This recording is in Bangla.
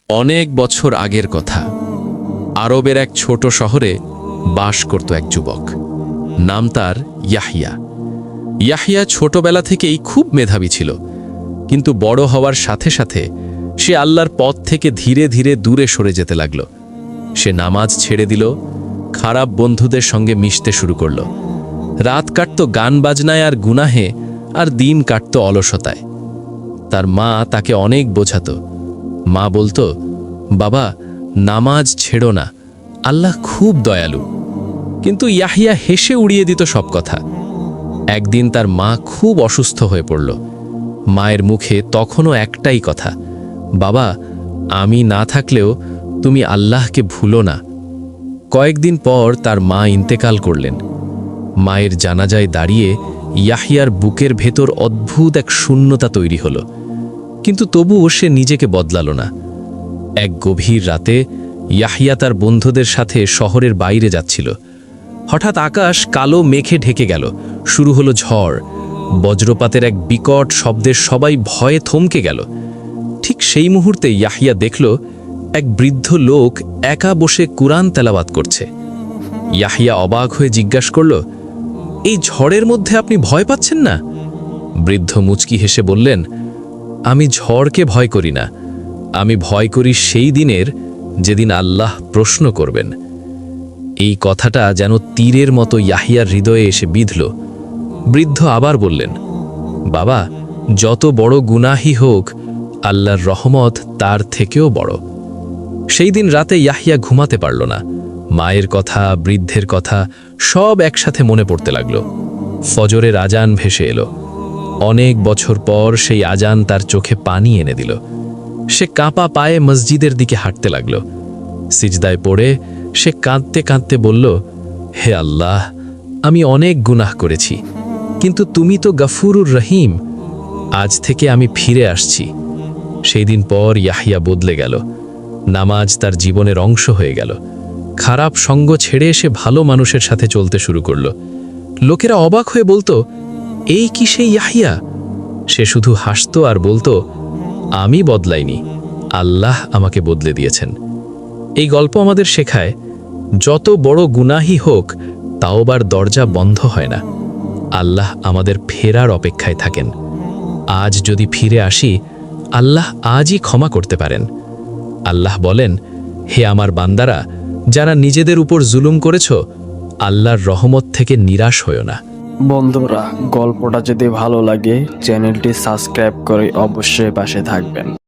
অনেক বছর আগের কথা। আরবের এক ছোট শহরে বাস করত এক যুবক। নাম তার ইয়াহিয়া। ইয়াহিয়া ছোটবেলা থেকেই খুব মেধাবী ছিল, কিন্তু বড় হওয়ার সাথে সাথে সে আল্লাহর পথ থেকে ধীরে ধীরে দূরে সরে যেতে লাগল। সে নামাজ ছেড়ে দিল, খারাপ বন্ধুদের সঙ্গে মিশতে শুরু করল। রাত কাটত গান বাজনায় আর গুনাহে, আর দিন কাটত অলসতায়। তার মা তাকে অনেক বোঝাতো। মা বলতো, বাবা, নামাজ ছেড়ো না, আল্লাহ খুব দয়ালু। কিন্তু ইয়াহিয়া হেসে উড়িয়ে দিত সব কথা। একদিন তার মা খুব অসুস্থ হয়ে পড়ল। মায়ের মুখে তখনও একটাই কথা, বাবা, আমি না থাকলেও তুমি আল্লাহকে ভুলো না। কয়েকদিন পর তার মা ইন্তেকাল করলেন। মায়ের জানাজায় দাঁড়িয়ে ইয়াহিয়ার বুকের ভেতর অদ্ভুত এক শূন্যতা তৈরি হলো, কিন্তু তবুও সে নিজেকে বদলালো না। এক গভীর রাতে ইয়াহিয়া তার বন্ধুদের সাথে শহরের বাইরে যাচ্ছিল। হঠাৎ আকাশ কালো মেঘে ঢেকে গেল। শুরু হলো ঝড়। বজ্রপাতের এক বিকট শব্দে সবাই ভয়ে থমকে গেল। ঠিক সেই মুহূর্তে ইয়াহিয়া দেখল এক বৃদ্ধ লোক একা বসে কুরআন তেলাওয়াত করছে। ইয়াহিয়া অবাক হয়ে জিজ্ঞাসা করল, এই ঝড়ের মধ্যে আপনি ভয় পাচ্ছেন না? বৃদ্ধ মুচকি হেসে বললেন, আমি ঝড়কে ভয় করি না, আমি ভয় করি সেই দিনের যেদিন আল্লাহ প্রশ্ন করবেন। এই কথাটা যেন তীরের মতো ইয়াহিয়ার হৃদয়ে এসে বিঁধল। বৃদ্ধ আবার বললেন, বাবা, যত বড় গুনাহি হোক, আল্লাহর রহমত তার থেকেও বড়। সেই দিন রাতে ইয়াহিয়া ঘুমাতে পারল না। মায়ের কথা, বৃদ্ধের কথা সব একসাথে মনে পড়তে লাগল। ফজরের আজান ভেসে এলো। অনেক বছর পর সেই আজান তার চোখে পানি এনে দিল। সে কাঁপা পায়ে মসজিদের দিকে হাঁটতে লাগল। সিজদায় পড়ে সে কাঁদতে কাঁদতে বলল, হে আল্লাহ, আমি অনেক গুনাহ করেছি, কিন্তু তুমি তো গফুরুর রহিম। আজ থেকে আমি ফিরে আসছি। সেই দিন পর ইয়াহিয়া বদলে গেল। নামাজ তার জীবনের অংশ হয়ে গেল। খারাপ সঙ্গ ছেড়ে সে ভালো মানুষের সাথে চলতে শুরু করল। লোকেরা অবাক হয়ে বলতো, এই কি সেই ইয়াহিয়া? সে শুধু হাসত আর বলতো, আমি বদলাইনি, আল্লাহ আমাকে বদলে দিয়েছেন। এই গল্প আমাদের শেখায়, যত বড় গুনাহি হোক, তাওবার দরজা বন্ধ হয় না। আল্লাহ আমাদের ফেরার অপেক্ষায় থাকেন। আজ যদি ফিরে আসি, আল্লাহ আজই ক্ষমা করতে পারেন। আল্লাহ বলেন, হে আমার বান্দারা, যারা নিজেদের উপর জুলুম করেছ, আল্লাহর রহমত থেকে নিরাশ হয়ো না। বন্ধুরা, গল্পটা যদি ভালো লাগে চ্যানেলটি সাবস্ক্রাইব করে অবশ্যই পাশে থাকবেন।